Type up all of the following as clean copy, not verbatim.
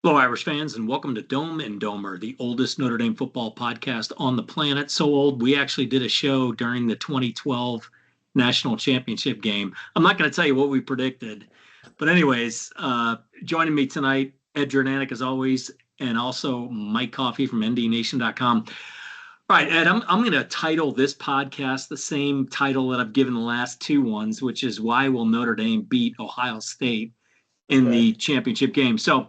Hello, Irish fans, and welcome to Dome and Domer, the oldest Notre Dame football podcast on the planet. So old, we actually did a show during the 2012 national championship game. I'm not going to tell you what we predicted, but anyways, joining me tonight, Ed Jordanek, as always, and also Mike Coffey from ndnation.com. All right, Ed, I'm going to title this podcast the same title that I've given the last two ones, which is Why Will Notre Dame Beat Ohio State in Okay. the championship game? So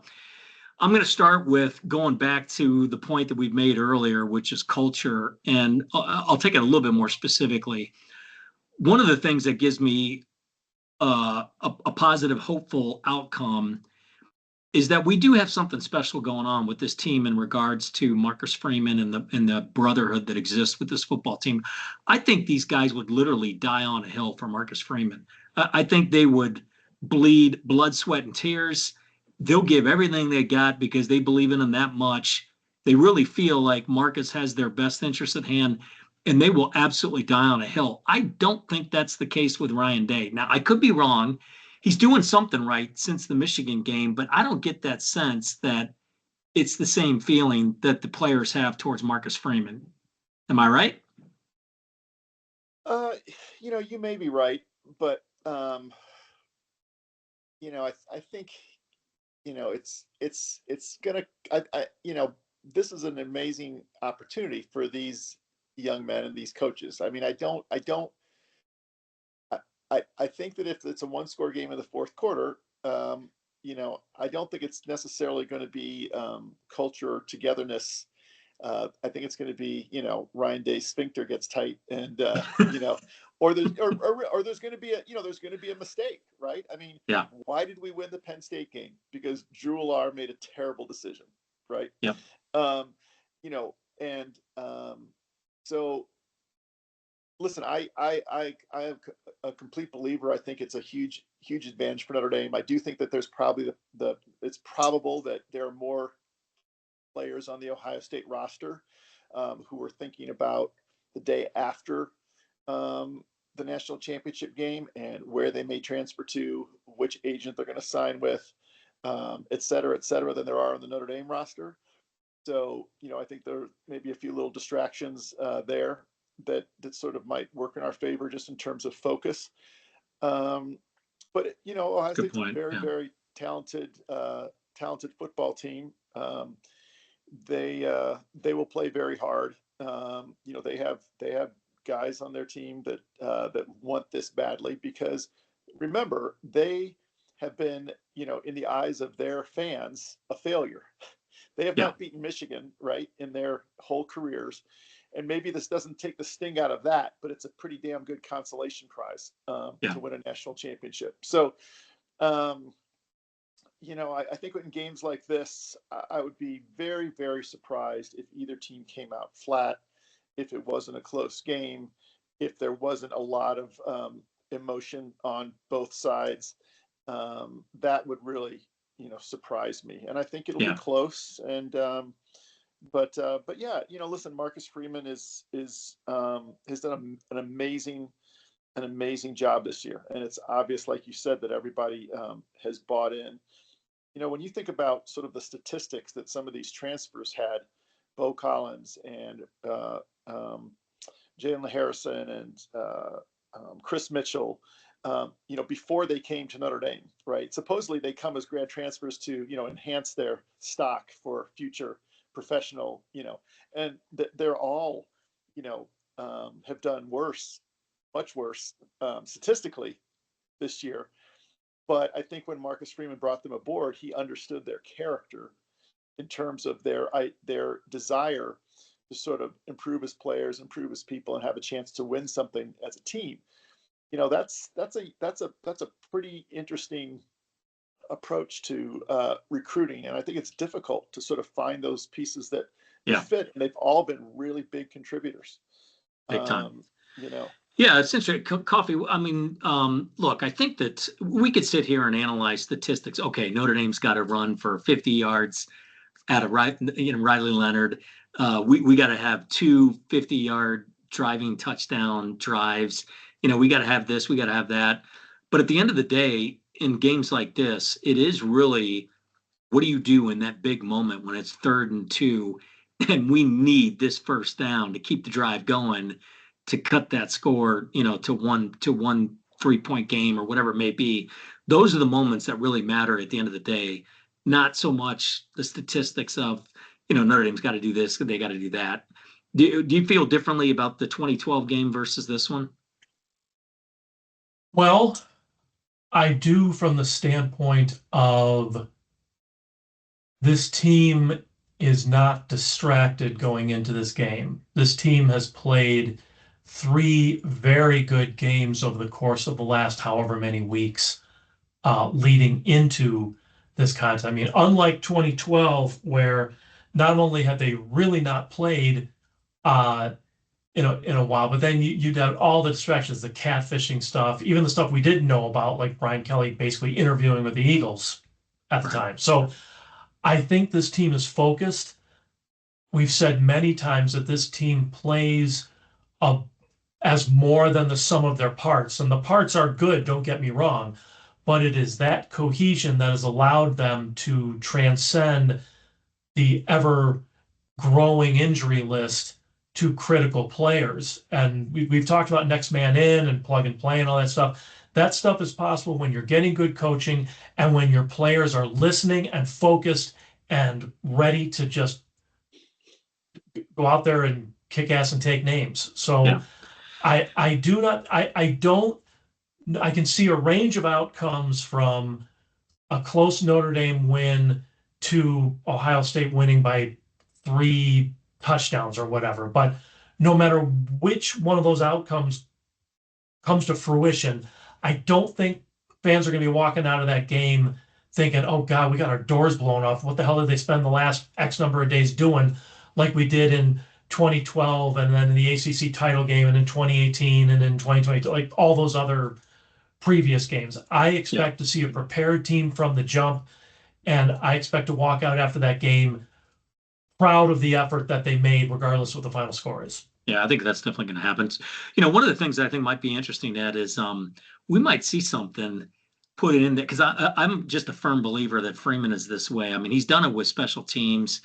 I'm going to start with going back to the point that we've made earlier, which is culture. And I'll take it a little bit more specifically. One of the things that gives me a positive, hopeful outcome is that we do have something special going on with this team in regards to Marcus Freeman and the brotherhood that exists with this football team. I think these guys would literally die on a hill for Marcus Freeman. I think they would bleed blood, sweat, and tears. They'll give everything they got because they believe in him that much. They really feel like Marcus has their best interest at hand, and they will absolutely die on a hill. I don't think that's the case with Ryan Day. Now, I could be wrong. He's doing something right since the Michigan game, but I don't get that sense that it's the same feeling that the players have towards Marcus Freeman. Am I right? Uh, you may be right, but I think it's gonna. This is an amazing opportunity for these young men and these coaches. I mean, I think that if it's a one-score game in the fourth quarter, I don't think it's necessarily going to be culture or togetherness. I think it's going to be, Ryan Day's sphincter gets tight, and or there's going to be there's going to be a mistake, right? I mean, Yeah. why did we win the Penn State game? Because Drew Allar made a terrible decision, right? Yep. Um, and so listen, I am a complete believer. I think it's a huge advantage for Notre Dame. I do think that there's probably it's probable that there are more players on the Ohio State roster who are thinking about the day after the national championship game and where they may transfer to, which agent they're going to sign with, et cetera, than there are on the Notre Dame roster. So, I think there may be a few little distractions there that sort of might work in our favor just in terms of focus. But Ohio Good State's a point. very, Yeah. very talented football team. They will play very hard. They have guys on their team that want this badly because remember they have been in the eyes of their fans a failure. They have Yeah. not beaten Michigan, right, in their whole careers. And maybe this doesn't take the sting out of that, but it's a pretty damn good consolation prize Yeah. to win a national championship. So, um, I think in games like this, I would be very, very surprised if either team came out flat, if it wasn't a close game, if there wasn't a lot of emotion on both sides. That would really, surprise me. And I think it'll be Yeah. close. And but yeah, listen, Marcus Freeman has done an amazing job this year, and it's obvious, like you said, that everybody has bought in. When you think about sort of the statistics that some of these transfers had, Bo Collins and Jalen Harrison and Chris Mitchell, before they came to Notre Dame, right? Supposedly they come as grad transfers to, enhance their stock for future professional, and they're all, have done worse, much worse statistically this year. But I think when Marcus Freeman brought them aboard, he understood their character in terms of their desire to sort of improve as players, improve as people, and have a chance to win something as a team. That's a pretty interesting approach to recruiting, and I think it's difficult to sort of find those pieces that Yeah. fit, and they've all been really big contributors. Big time. Um, you know, Yeah, it's interesting. Coffee. I mean, look, I think that we could sit here and analyze statistics. Okay, Notre Dame's got to run for 50 yards out of Riley Leonard. We got to have two 50-yard driving touchdown drives. We got to have this, we got to have that. But at the end of the day, in games like this, it is really what do you do in that big moment when it's 3rd and 2 and we need this first down to keep the drive going to cut that score, to one 3-point game or whatever it may be. Those are the moments that really matter at the end of the day, not so much the statistics of, Notre Dame's got to do this, they got to do that. Do you feel differently about the 2012 game versus this one? Well, I do from the standpoint of this team is not distracted going into this game. This team has played 3 very good games over the course of the last however many weeks leading into this contest. I mean, unlike 2012, where not only have they really not played uh, in a while, but then you'd have all the distractions, the catfishing stuff, even the stuff we didn't know about, like Brian Kelly basically interviewing with the Eagles at the Right. time. So I think this team is focused. We've said many times that this team plays a, as more than the sum of their parts. And the parts are good, don't get me wrong, but it is that cohesion that has allowed them to transcend the ever growing injury list to critical players. And we've talked about next man in and plug and play and all that stuff. That stuff is possible when you're getting good coaching and when your players are listening and focused and ready to just go out there and kick ass and take names. So Yeah. I do not I don't I can see a range of outcomes from a close Notre Dame win to Ohio State winning by 3 touchdowns or whatever. But no matter which one of those outcomes comes to fruition, I don't think fans are going to be walking out of that game thinking, oh God, we got our doors blown off. What the hell did they spend the last X number of days doing like we did in 2012 and then in the ACC title game and in 2018 and in 2020, like all those other previous games. I Yeah. expect to see a prepared team from the jump, and I expect to walk out after that game proud of the effort that they made, regardless of what the final score is. Yeah, I think that's definitely going to happen. One of the things that I think might be interesting, Ed, is we might see something put it in there because I'm just a firm believer that Freeman is this way. I mean, he's done it with special teams,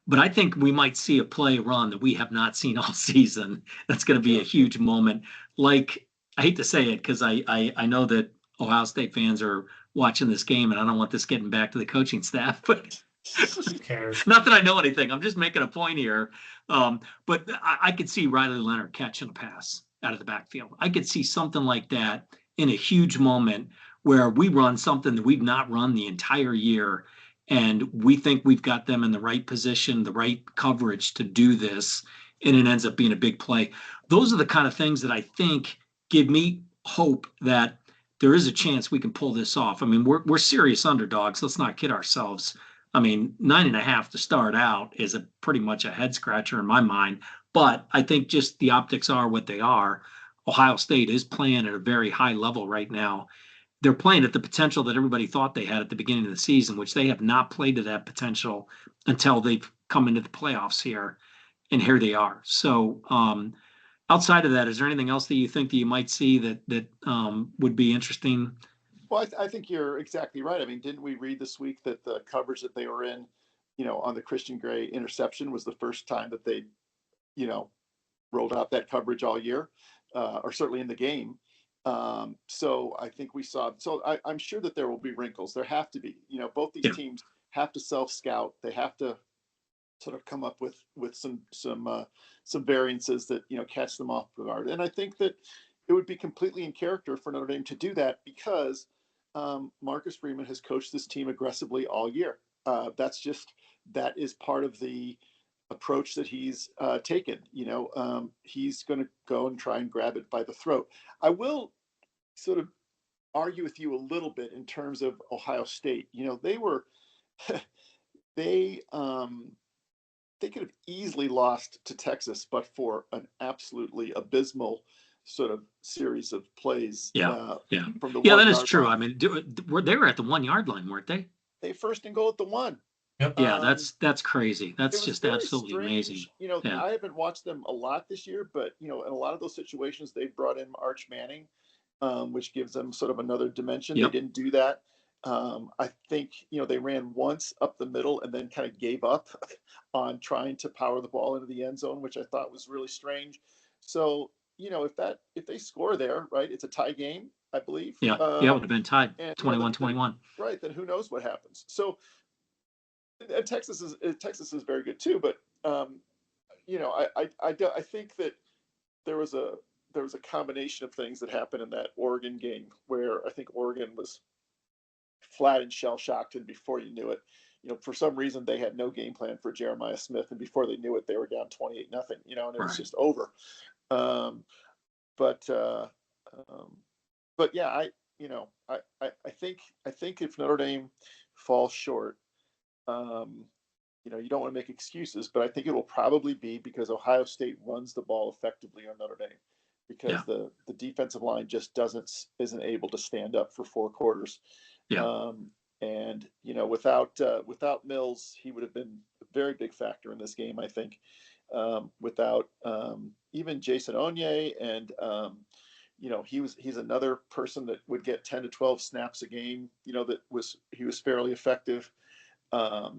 but I think we might see a play run that we have not seen all season. That's going to be a huge moment. Like, I hate to say it because I know that Ohio State fans are watching this game, and I don't want this getting back to the coaching staff, but Who cares? not that I know anything. I'm just making a point here. But I could see Riley Leonard catching a pass out of the backfield. I could see something like that in a huge moment where we run something that we've not run the entire year, and we think we've got them in the right position, the right coverage to do this, and it ends up being a big play. Those are the kind of things that I think give me hope that there is a chance we can pull this off. I mean, we're serious underdogs. Let's not kid ourselves. I mean, 9.5 to start out is pretty much a head scratcher in my mind. But I think just the optics are what they are. Ohio State is playing at a very high level right now. They're playing at the potential that everybody thought they had at the beginning of the season, which they have not played to that potential until they've come into the playoffs here. And here they are. So outside of that, is there anything else that you think that you might see that would be interesting? Well, I think you're exactly right. I mean, didn't we read this week that the coverage that they were in, on the Christian Gray interception was the first time that they, you know, rolled out that coverage all year, or certainly in the game. So I think we saw. So I'm sure that there will be wrinkles. There have to be. Both these Yeah. teams have to self scout. They have to sort of come up with some variances that catch them off guard. And I think that it would be completely in character for Notre Dame to do that because Marcus Freeman has coached this team aggressively all year. That is part of the approach that he's taken. He's going to go and try and grab it by the throat. I will sort of argue with you a little bit in terms of Ohio State. They were they they could have easily lost to Texas, but for an absolutely abysmal sort of series of plays. Yeah. From the Yeah, 1 that is yard true. line. I mean, they were at the 1 yard line, weren't they? They first and goal at the 1. Yep. Yeah, that's crazy. It That's was just very absolutely strange. amazing. Yeah. Yeah. I haven't watched them a lot this year, but in a lot of those situations, they brought in Arch Manning, which gives them sort of another dimension. Yep. They didn't do that I think, they ran once up the middle and then kind of gave up on trying to power the ball into the end zone, which I thought was really strange. So, if they score there, right, it's a tie game, I believe. Yeah, yeah, it would have been tied And 21-21. right, then who knows what happens. So, and Texas is very good too, but I think that there was a there was a combination of things that happened in that Oregon game where I think Oregon was flat and shell shocked, and before you knew it, for some reason they had no game plan for Jeremiah Smith, and before they knew it, they were down 28-0, and it was Right. just over. Um, but um, but yeah, I think if Notre Dame falls short, um, you don't want to make excuses, but I think it will probably be because Ohio State runs the ball effectively on Notre Dame, because Yeah. the defensive line just isn't able to stand up for 4 quarters. Yeah. And without Mills, he would have been a very big factor in this game, I think. Without even Jason Onye, and he's another person that would get 10 to 12 snaps a game. He was fairly effective. I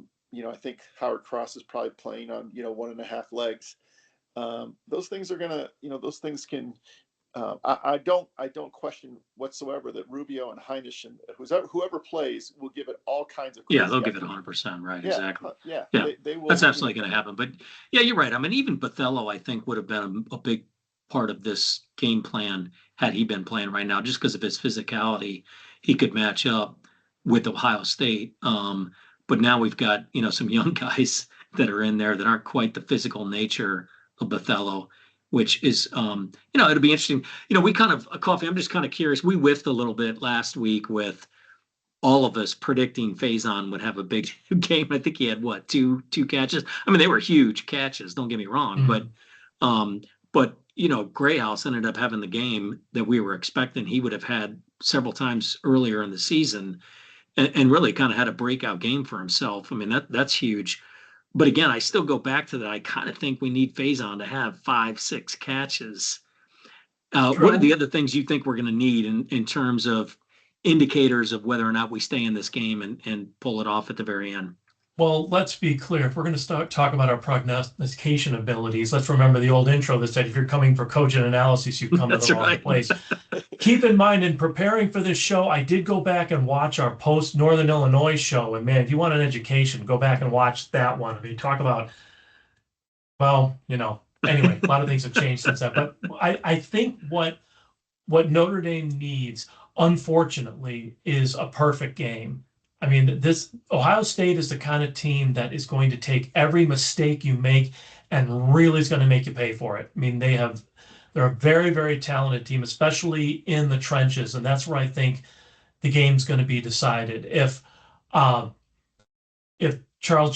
think Howard Cross is probably playing on 1.5 legs. Those things are gonna, those things can. I don't question whatsoever that Rubio and Heinisch and whoever plays will give it all kinds of crazy. Yeah, they'll give it 100%. Right. Yeah, Exactly. yeah. Yeah. They will. That's absolutely going to happen. But yeah, you're right. I mean, even Bathello, I think, would have been a big part of this game plan had he been playing right now, just because of his physicality. He could match up with Ohio State. But now we've got, some young guys that are in there that aren't quite the physical nature of Bathello, which is, it'll be interesting. We kind of, Coffee, I'm just kind of curious. We whiffed a little bit last week with all of us predicting Faison would have a big game. I think he had two catches. I mean, they were huge catches. Don't get me wrong, but Grayhouse ended up having the game that we were expecting. He would have had several times earlier in the season, and really kind of had a breakout game for himself. I mean, that's huge. But again, I still go back to that. I kind of think we need Faison to have 5-6 catches. What are the other things you think we're going to need in terms of indicators of whether or not we stay in this game and pull it off at the very end? Well, let's be clear. If we're going to start talk about our prognostication abilities, let's remember the old intro that said, if you're coming for cogent analysis, you've come to the wrong place. Keep in mind, in preparing for this show, I did go back and watch our post Northern Illinois show. And man, if you want an education, go back and watch that one. I mean, talk about, anyway, a lot of things have changed since then. But I think what Notre Dame needs, unfortunately, is a perfect game. I mean, this Ohio State is the kind of team that is going to take every mistake you make and really is going to make you pay for it. I mean, they're a very, very talented team, especially in the trenches, and that's where I think the game's going to be decided. If Charles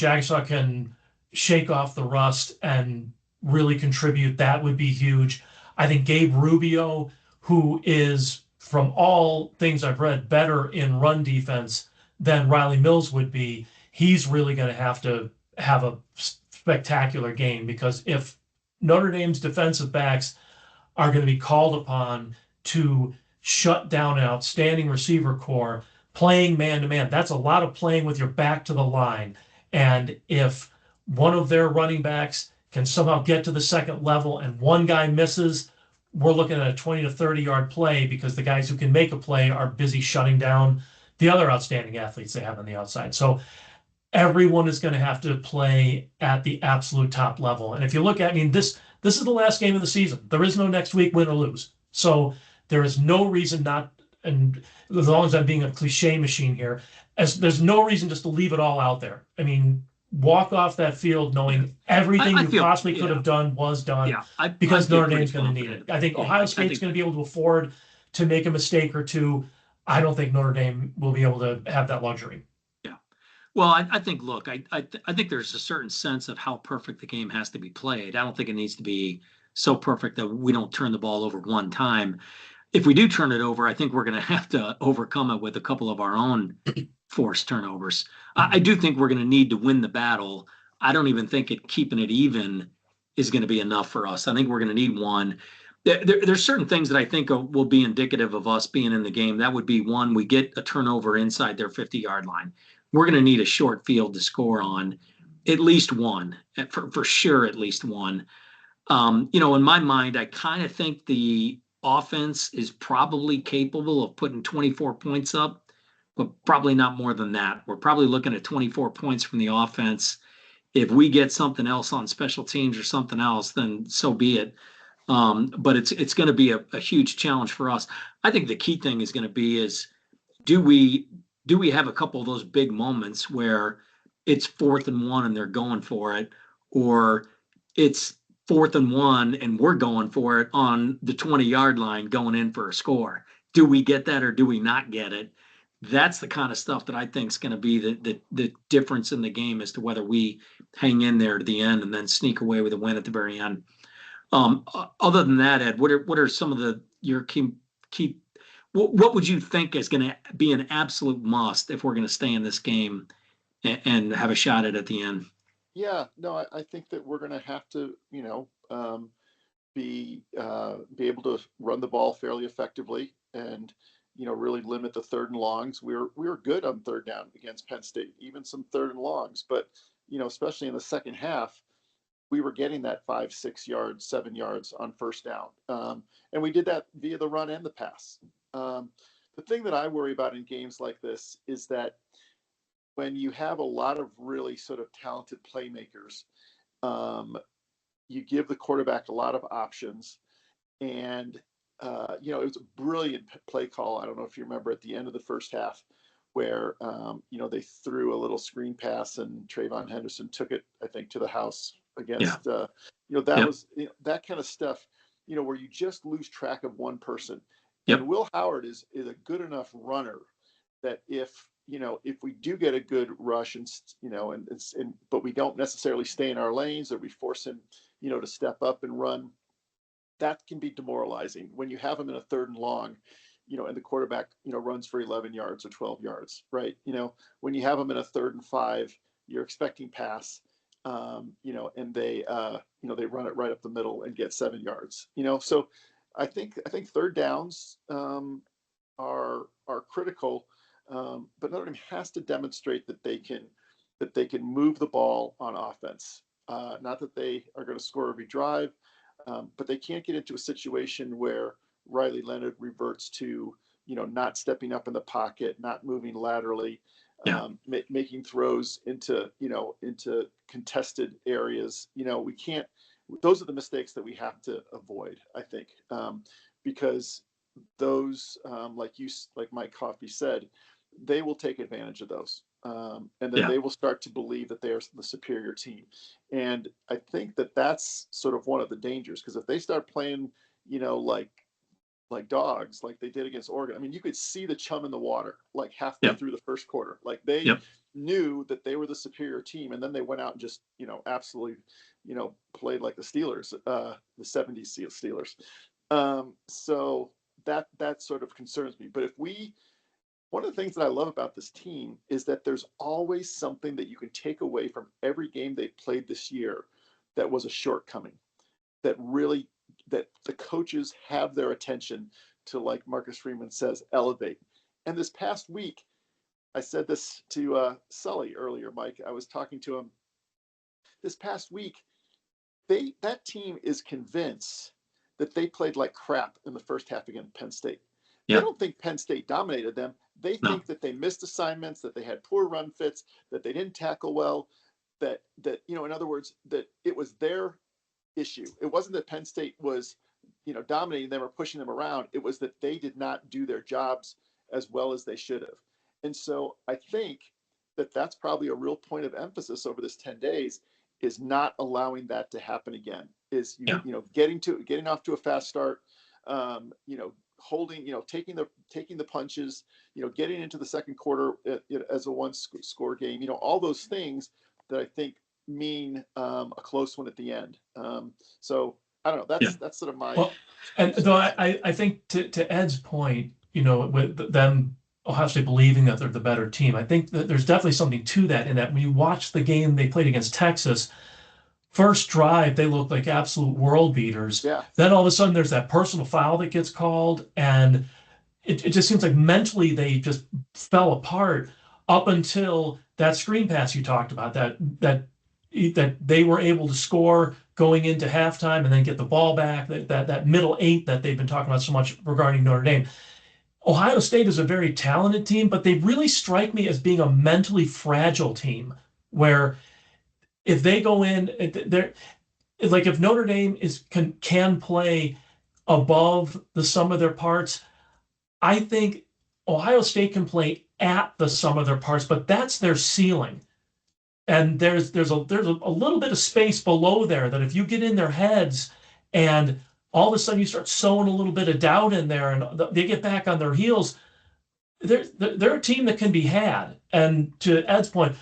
Jagsaw can shake off the rust and really contribute, that would be huge. I think Gabe Rubio, who is, from all things I've read, better in run defense than Riley Mills would be, he's really going to have a spectacular game, because if Notre Dame's defensive backs are going to be called upon to shut down an outstanding receiver core playing man-to-man, that's a lot of playing with your back to the line. And if one of their running backs can somehow get to the second level and one guy misses, we're looking at a 20 to 30 yard play, because the guys who can make a play are busy shutting down the other outstanding athletes they have on the outside. So everyone is going to have to play at the absolute top level. And if you look at, this is the last game of the season. There is no next week, win or lose. So there is no reason not, and as long as I'm being a cliche machine here, there's no reason just to leave it all out there. I mean, walk off that field knowing everything you possibly could have done was done, because Notre Dame's going to need it. I think Ohio State's going to be able to afford to make a mistake or two. I don't think Notre Dame will be able to have that luxury. Yeah. Well, I think, look, I think there's a certain sense of how perfect the game has to be played. I don't think it needs to be so perfect that we don't turn the ball over one time. If we do turn it over, I think we're going to have to overcome it with a couple of our own forced turnovers. I do think we're going to need to win the battle. I don't even think keeping it even is going to be enough for us. I think we're going to need one. There's certain things that I think will be indicative of us being in the game. That would be one, we get a turnover inside their 50-yard line. We're going to need a short field to score on, at least one, for sure, at least one. In my mind, I kind of think the offense is probably capable of putting 24 points up, but probably not more than that. We're probably looking at 24 points from the offense. If we get something else on special teams or something else, then so be it. But it's going to be a huge challenge for us. I think the key thing is going to be is do we have a couple of those big moments where it's 4th and 1 and they're going for it, or it's 4th and 1 and we're going for it on the 20-yard line going in for a score. Do we get that or do we not get it? That's the kind of stuff that I think is going to be the difference in the game as to whether we hang in there to the end and then sneak away with a win at the very end. Other than that, Ed, what are some of your key what would you think is going to be an absolute must if we're going to stay in this game and have a shot at the end? Yeah, no, I think that we're going to have to, be able to run the ball fairly effectively and, really limit the 3rd and longs. We were good on 3rd down against Penn State, even some 3rd and longs, but, especially in the second half, we were getting that 5, 6 yards, 7 yards on 1st down. And we did that via the run and the pass. The thing that I worry about in games like this is that when you have a lot of really sort of talented playmakers, you give the quarterback a lot of options. And, it was a brilliant play call. I don't know if you remember at the end of the first half where, they threw a little screen pass and Trayvon Henderson took it, I think, to the house against, that was that kind of stuff, where you just lose track of one person. And Will Howard is a good enough runner that if we do get a good rush and but we don't necessarily stay in our lanes or we force him, to step up and run, that can be demoralizing when you have him in a 3rd and long, and the quarterback, runs for 11 yards or 12 yards, right? When you have him in a 3rd and 5, you're expecting pass, and they run it right up the middle and get 7 yards, so I think 3rd downs are critical, but Notre Dame has to demonstrate that they can move the ball on offense. Not that they are going to score every drive, but they can't get into a situation where Riley Leonard reverts to not stepping up in the pocket, not moving laterally, making throws into contested areas. We can't. Those are the mistakes that we have to avoid, I think, because those, like Mike Coffey said, they will take advantage of those, and then they will start to believe that they are the superior team. And I think that that's sort of one of the dangers, because if they start playing, like dogs, like they did against Oregon, I mean, you could see the chum in the water like halfway through the first quarter. Like they knew that they were the superior team, and then they went out and just absolutely played like the Steelers, the 70s Steelers. So that sort of concerns me. But one of the things that I love about this team is that there's always something that you can take away from every game they played this year that was a shortcoming, that the coaches have their attention to, like Marcus Freeman says, elevate. And this past week, I said this to Sully earlier, Mike. I was talking to him this past week. That team is convinced that they played like crap in the first half against Penn State. They don't think Penn State dominated them. They think that they missed assignments, that they had poor run fits, that they didn't tackle well, that in other words, that it was their issue. It wasn't that Penn State was, dominating them or pushing them around. It was that they did not do their jobs as well as they should have. And so I think that that's probably a real point of emphasis over this 10 days, is not allowing that to happen again, is, getting off to a fast start, holding, taking the punches, getting into the second quarter as a one score game, all those things that I think mean a close one at the end. So I don't know. That's sort of my. And though I think to Ed's point, with them Ohio State believing that they're the better team, I think that there's definitely something to that, in that when you watch the game they played against Texas, first drive, they look like absolute world beaters. Yeah. Then all of a sudden, there's that personal foul that gets called, and it just seems like mentally they just fell apart up until that screen pass you talked about, that they were able to score going into halftime and then get the ball back, that middle eight that they've been talking about so much regarding Notre Dame. Ohio State is a very talented team, but they really strike me as being a mentally fragile team where if they go in, they're like if Notre Dame can play above the sum of their parts, I think Ohio State can play at the sum of their parts, but that's their ceiling. And there's a little bit of space below there that if you get in their heads and all of a sudden you start sowing a little bit of doubt in there and they get back on their heels, they're a team that can be had. And to Ed's point,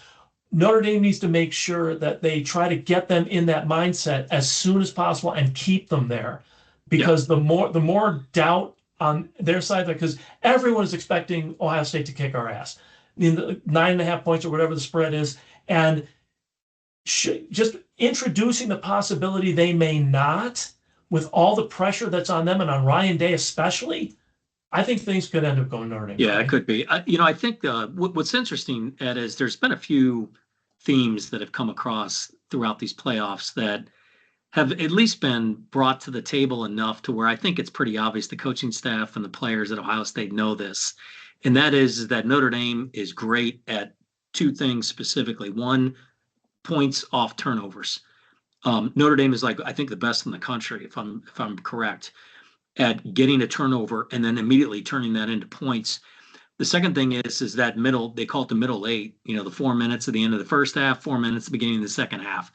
Notre Dame needs to make sure that they try to get them in that mindset as soon as possible and keep them there, because the more doubt on their side, because everyone is expecting Ohio State to kick our ass. I mean, the 9.5 points or whatever the spread is, and just introducing the possibility they may not, with all the pressure that's on them and on Ryan Day especially, I think things could end up going Notre Dame. Yeah, it could be. I think what's interesting, Ed, is there's been a few themes that have come across throughout these playoffs that have at least been brought to the table enough to where I think it's pretty obvious the coaching staff and the players at Ohio State know this. And that is that Notre Dame is great at two things specifically. One, points off turnovers. Notre Dame is I think the best in the country, if I'm correct, at getting a turnover and then immediately turning that into points. The second thing is that middle, they call it the middle eight, the 4 minutes at the end of the first half, 4 minutes at the beginning of the second half.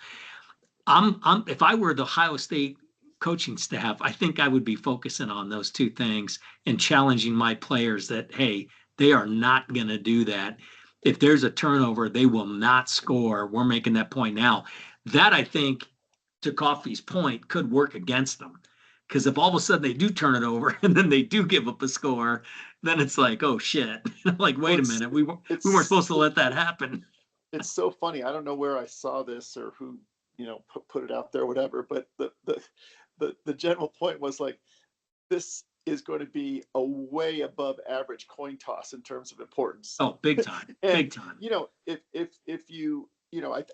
If I were the Ohio State coaching staff, I think I would be focusing on those two things and challenging my players that, hey, they are not going to do that. If there's a turnover, they will not score. We're making that point now. That, I think, to Coffey's point, could work against them. Because if all of a sudden they do turn it over and then they do give up a score, then it's like, oh, shit. Wait a minute. We weren't supposed to let that happen. It's so funny. I don't know where I saw this or who, put it out there or whatever. But the general point was this is going to be a way above average coin toss in terms of importance. Oh, big time. And, big time. If you,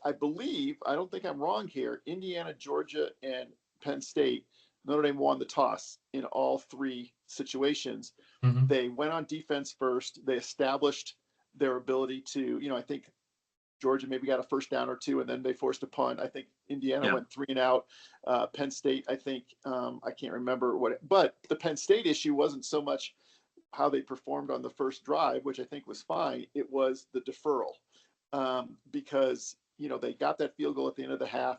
I believe, I don't think I'm wrong here, Indiana, Georgia, and Penn State, Notre Dame won the toss in all three situations. Mm-hmm. They went on defense first. They established their ability to, I think Georgia maybe got a first down or two, and then they forced a punt. I think Indiana went 3 and out. Penn State, I think, I can't remember but the Penn State issue wasn't so much how they performed on the first drive, which I think was fine. It was the deferral, because, they got that field goal at the end of the half,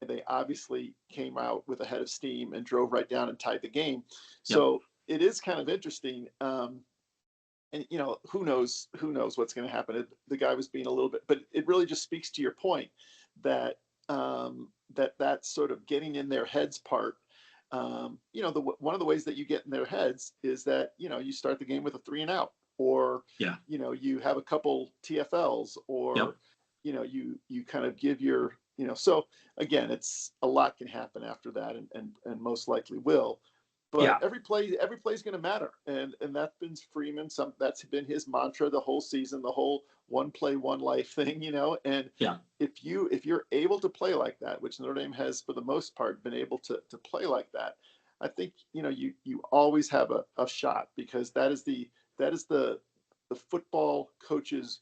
and they obviously came out with a head of steam and drove right down and tied the game. So it is kind of interesting. And who knows what's going to happen. The guy was being a little bit, but it really just speaks to your point that that sort of getting in their heads part. One of the ways that you get in their heads is that you start the game with a 3 and out, or you have a couple TFLs, or you kind of give your So again, it's a lot can happen after that, and most likely will. But every play is going to matter, and that's been Freeman. That's been his mantra the whole season, the whole one play, one life thing, And if you're able to play like that, which Notre Dame has for the most part been able to play like that, I think you always have a shot, because that is the football coach's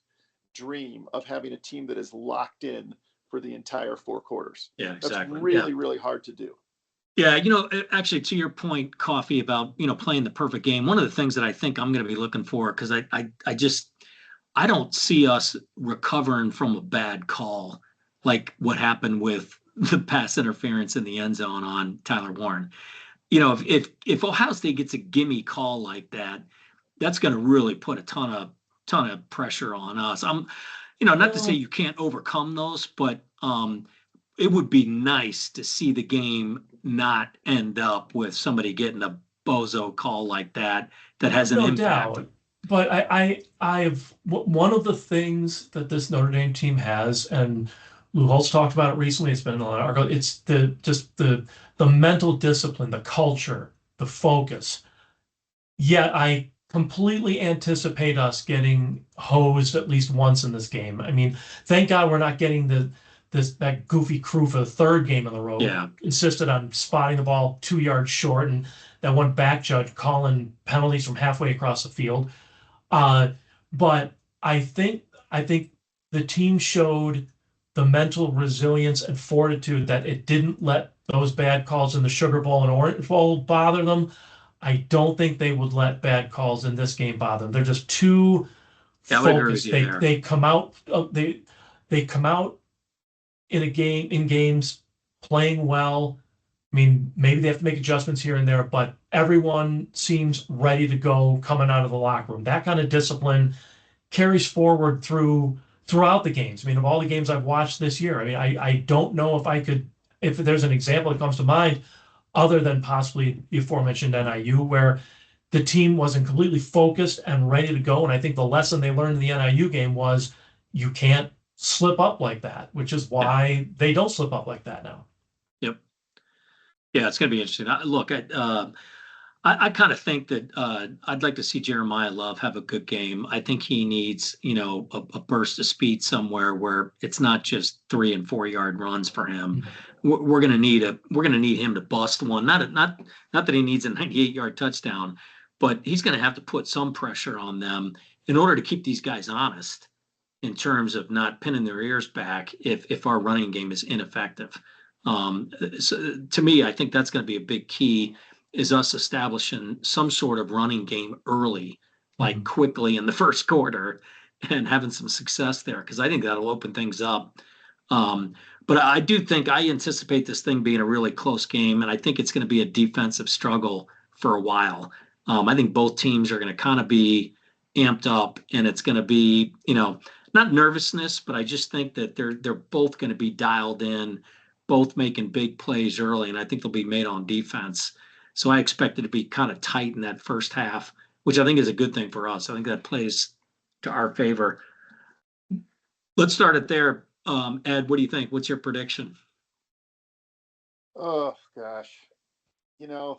dream of having a team that is locked in for the entire 4 quarters. Yeah, exactly. That's really really hard to do. Yeah, actually, to your point, Coffee, about playing the perfect game. One of the things that I think I'm going to be looking for, because I don't see us recovering from a bad call like what happened with the pass interference in the end zone on Tyler Warren. If Ohio State gets a gimme call like that, that's going to really put a ton of pressure on us. Not to say you can't overcome those, but it would be nice to see the game not end up with somebody getting a bozo call like that has an impact. Doubt. But I've one of the things that this Notre Dame team has, and Lou Holtz talked about it recently. It's been in a lot of articles. It's the mental discipline, the culture, the focus. Yet I completely anticipate us getting hosed at least once in this game. I mean, thank God we're not getting that goofy crew for the third game in the row. Yeah. Insisted on spotting the ball 2 yards short, and that one back judge calling penalties from halfway across the field. But I think the team showed the mental resilience and fortitude that it didn't let those bad calls in the Sugar Bowl and Orange Bowl bother them. I don't think they would let bad calls in this game bother them. They're just too Yeah, I would agree with focused. you They there. they come out they come out in games playing well. I mean, maybe they have to make adjustments here and there, but everyone seems ready to go coming out of the locker room. That kind of discipline carries forward throughout the games. I mean, of all the games I've watched this year, I mean, I don't know if there's an example that comes to mind other than possibly the aforementioned NIU, where the team wasn't completely focused and ready to go. And I think the lesson they learned in the NIU game was you can't slip up like that, which is Yeah. why they don't slip up like that now. Yep. Yeah, it's going to be interesting. Look, I kind of think that I'd like to see Jeremiah Love have a good game. I think he needs, a burst of speed somewhere where it's not just 3 and 4 yard runs for him. We're going to need him to bust one. Not that he needs a 98-yard touchdown, but he's going to have to put some pressure on them in order to keep these guys honest in terms of not pinning their ears back if our running game is ineffective. So to me, I think that's going to be a big key is us establishing some sort of running game early, like quickly in the first quarter and having some success there. Cause I think that'll open things up. But I do think I anticipate this thing being a really close game. And I think it's going to be a defensive struggle for a while. I think both teams are going to kind of be amped up and it's going to be, not nervousness, but I just think that they're both going to be dialed in, both making big plays early. And I think they'll be made on defense. So I expect it to be kind of tight in that first half, which I think is a good thing for us. I think that plays to our favor. Let's start it there. Ed, what do you think? What's your prediction? Oh gosh, you know,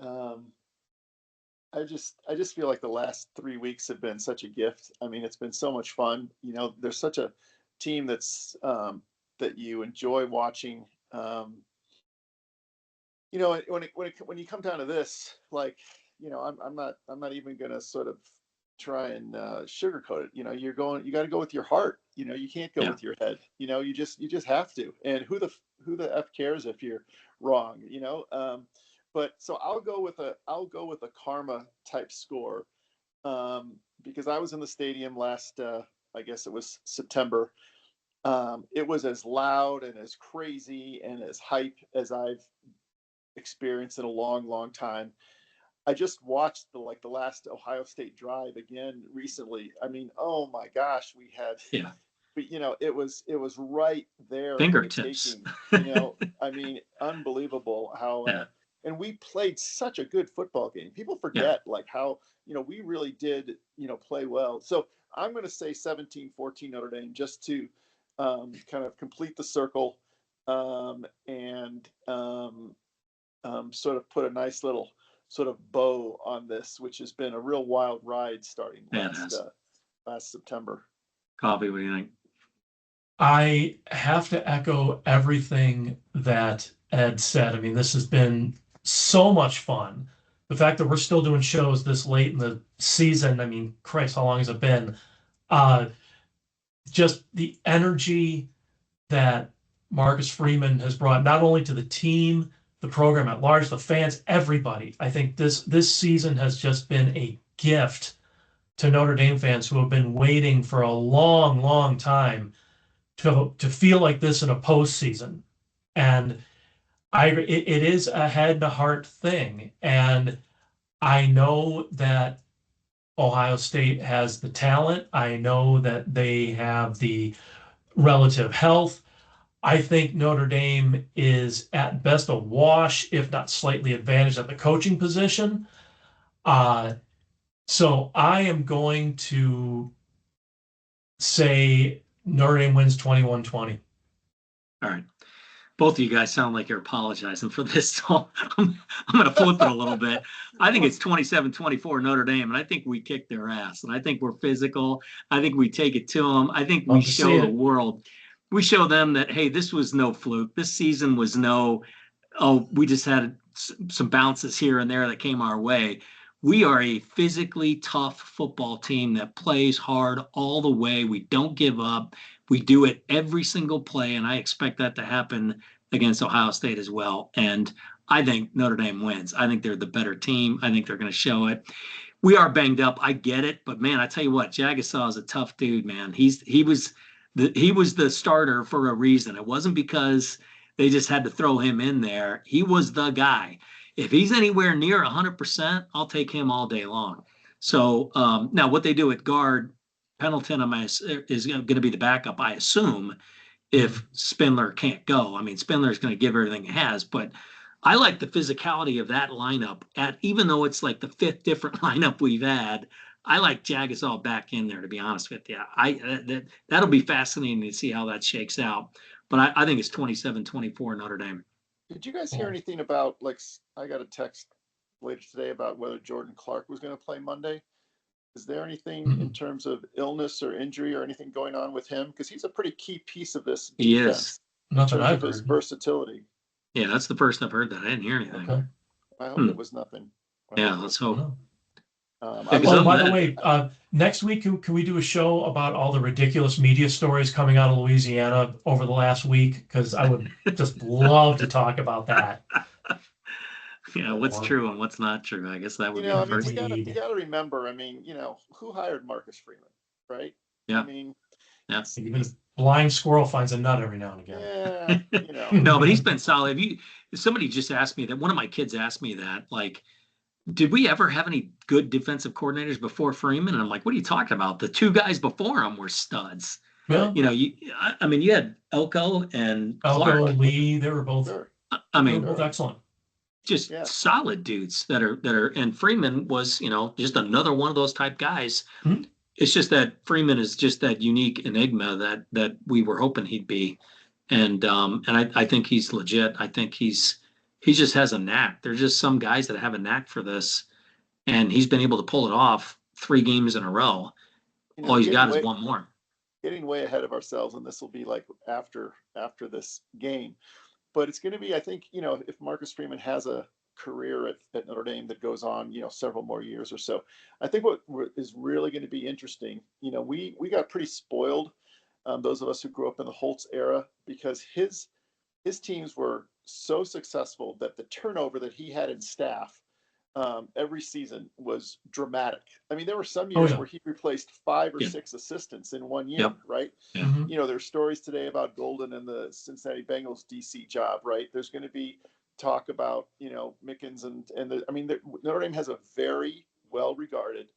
um, I just feel like the last 3 weeks have been such a gift. I mean, it's been so much fun. There's such a team that you enjoy watching. When you come down to this, like, I'm not even gonna sort of try and sugarcoat it. You got to go with your heart. You can't go Yeah. with your head. You just have to. And who the f cares if you're wrong? But so I'll go with a karma type score, because I was in the stadium last, I guess it was September. It was as loud and as crazy and as hype as I've experienced in a long, long time. I just watched the last Ohio State drive again recently. I mean, oh my gosh, we had, Yeah. but it was right there in the Fingertips. taking. I mean, unbelievable how. Yeah. And we played such a good football game. People forget like how we really did play well. So I'm going to say 17-14 Notre Dame just to kind of complete the circle, and sort of put a nice little sort of bow on this, which has been a real wild ride starting last September. Coffee, what do you think? I have to echo everything that Ed said. I mean, this has been so much fun. The fact that we're still doing shows this late in the season, I mean, Christ, how long has it been? Just the energy that Marcus Freeman has brought not only to the team, the program at large, the fans, everybody. I think this season has just been a gift to Notre Dame fans who have been waiting for a long, long time to feel like this in a postseason. And it is a head to heart thing. And I know that Ohio State has the talent. I know that they have the relative health. I think Notre Dame is at best a wash, if not slightly advantaged at the coaching position. So I am going to say Notre Dame wins 21-20. All right. Both of you guys sound like you're apologizing for this. So I'm going to flip it a little bit. I think it's 27-24 Notre Dame, and I think we kick their ass. And I think we're physical. I think we take it to them. I think we Love to see show the it. world. We show them that, hey, this was no fluke. This season was no, we just had some bounces here and there that came our way. We are a physically tough football team that plays hard all the way. We don't give up. We do it every single play, and I expect that to happen against Ohio State as well. And I think Notre Dame wins. I think they're the better team. I think they're going to show it. We are banged up. I get it, but man, I tell you what, Jagasaw is a tough dude, man. He was the starter for a reason. It wasn't because they just had to throw him in there. He was the guy. If he's anywhere near 100%, I'll take him all day long. So now what they do at guard, Pendleton is going to be the backup, I assume, if Spindler can't go. I mean, Spindler's going to give everything he has, but I like the physicality of that lineup. Even though it's like the fifth different lineup we've had, I like Jagasol back in there. To be honest with you, that'll be fascinating to see how that shakes out. But I think it's 27-24 Notre Dame. Did you guys hear anything about, like, I got a text later today about whether Jordan Clark was going to play Monday? Is there anything in terms of illness or injury or anything going on with him? Because he's a pretty key piece of this defense in Nothing terms I've of his heard. versatility. Yeah, that's the first I've heard that. I didn't hear anything. Okay. I hope it was nothing. Yeah, let's hope. Oh, by the way, next week, can we do a show about all the ridiculous media stories coming out of Louisiana over the last week? Because I would just love to talk about that. Yeah, what's true and what's not true. I guess that would be I the mean, first. you got to remember, I mean, who hired Marcus Freeman, right? Yeah. I mean, Yeah. Even a blind squirrel finds a nut every now and again. yeah, No, but he's been solid. Somebody just asked me that. One of my kids asked me that, like, did we ever have any good defensive coordinators before Freeman? And I'm like, what are you talking about? The two guys before him were studs. Yeah. I mean, you had Elko and Elko, Clark. Lee, they were both. Sure. I They mean, were both excellent. Just solid dudes that are. And Freeman was, just another one of those type guys. Mhm. It's just that Freeman is just that unique enigma that we were hoping he'd be, and I think he's legit. I think he just has a knack. There's just some guys that have a knack for this, and he's been able to pull it off 3 games in a row. All he's got is one more. Getting way ahead of ourselves, and this will be like after this game. But it's going to be, I think, if Marcus Freeman has a career at Notre Dame that goes on, several more years or so, I think what is really going to be interesting, we got pretty spoiled, those of us who grew up in the Holtz era, because his teams were so successful that the turnover that he had in staff every season was dramatic. I mean, there were some years where he replaced 5 or 6 assistants in one year, right? Yeah. There's stories today about Golden and the Cincinnati Bengals DC job, right? There's going to be talk about, Mickens Notre Dame has a very well regarded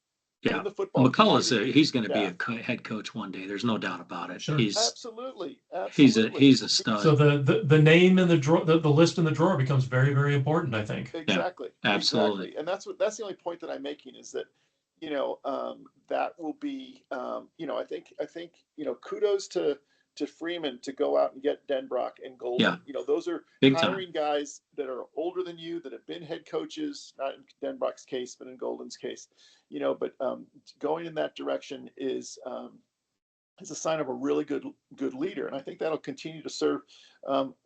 in the football. McCullough's he's going to be a head coach one day. There's no doubt about it. Sure. Absolutely. He's a stud. So the name in the drawer, the list in the drawer becomes very, very important, I think. Exactly. Yeah, absolutely. Exactly. And that's the only point that I'm making is that, that will be, I think, kudos to Freeman to go out and get Denbrock and Golden. Yeah. Those are Big hiring time. guys that are older than you, that have been head coaches, not in Denbrock's case, but in Golden's case, but going in that direction is a sign of a really good leader. And I think that'll continue to serve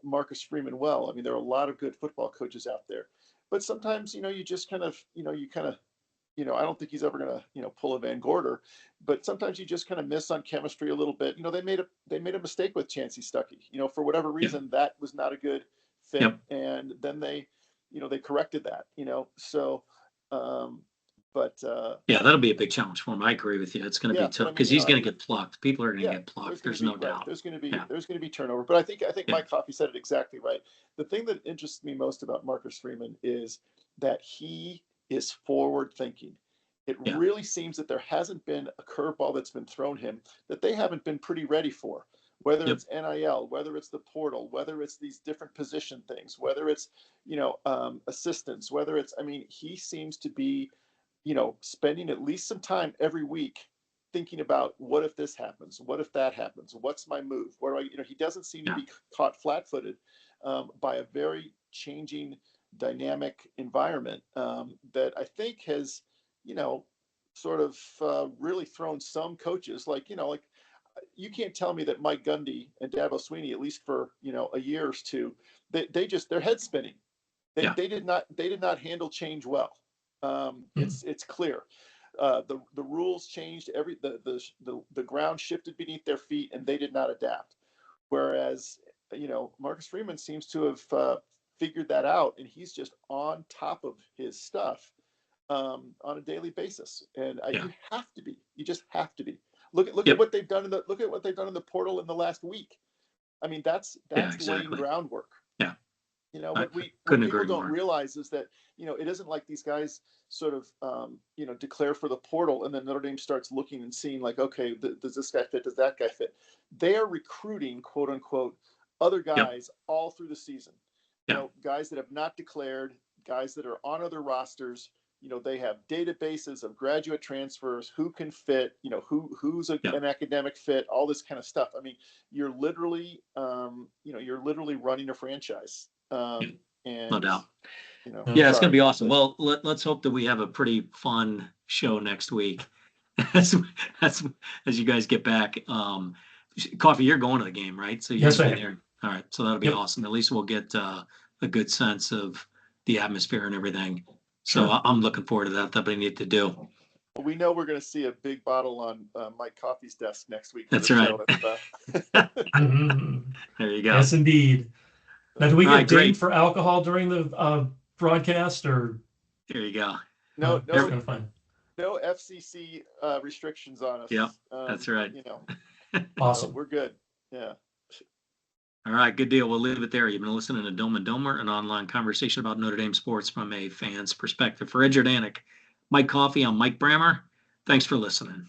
Marcus Freeman well. I mean, there are a lot of good football coaches out there, but sometimes, you just kind of, I don't think he's ever going to, pull a Van Gorder, but sometimes you just kind of miss on chemistry a little bit. They made a mistake with Chancey Stuckey, for whatever reason, that was not a good fit. And then they corrected that, so, that'll be a big challenge for him. I agree with you. It's going to be tough because he's going to get plucked. People are going to get plucked. There's no doubt. There's going to be turnover, but I think Mike Coffey said it exactly right. The thing that interests me most about Marcus Freeman is that he is forward thinking. It really seems that there hasn't been a curveball that's been thrown him that they haven't been pretty ready for. Whether it's NIL, whether it's the portal, whether it's these different position things, whether it's assistants, he seems to be spending at least some time every week thinking about what if this happens, what if that happens, what's my move, what do I, he doesn't seem to Yeah. be caught flat-footed by a very changing dynamic environment that I think has, sort of really thrown some coaches like, you can't tell me that Mike Gundy and Dabo Sweeney, at least for, a year or two, they just, their head spinning. Yeah. They did not handle change well. It's clear. The rules changed, the ground shifted beneath their feet, and they did not adapt. Whereas, Marcus Freeman seems to have figured that out, and he's just on top of his stuff on a daily basis. And Yeah. you just have to be. Look Yep. at what they've done in the portal in the last week. I mean, that's laying exactly. groundwork. Yeah. What couldn't people agree don't more. realize is that, it isn't like these guys sort of, declare for the portal and then Notre Dame starts looking and seeing like, okay, does this guy fit? Does that guy fit? They are recruiting, quote unquote, other guys all through the season. Yeah. Guys that have not declared, guys that are on other rosters. They have databases of graduate transfers, who can fit, who's an academic fit, all this kind of stuff. I mean, you're literally running a franchise. And No doubt. Yeah, it's going to be awesome. Well, let's hope that we have a pretty fun show next week as you guys get back. Coffee, you're going to the game, right? So you're Yes, going I to be am. there. All right. So that'll be awesome. At least we'll get a good sense of the atmosphere and everything. So Sure. I'm looking forward to that. That'll be neat to do. Well, we know we're going to see a big bottle on Mike Coffey's desk next week. That's right. Mhm. There you go. Yes, indeed. Now, do we All get right, great. dinged for alcohol during the broadcast, or There you go. No, that's kind of fun. no FCC restrictions on us. Yep, that's right. Awesome. We're good. Yeah. All right, good deal. We'll leave it there. You've been listening to Dome and Domer, an online conversation about Notre Dame sports from a fan's perspective. For Ed Jordanek, Mike Coffey, I'm Mike Brammer. Thanks for listening.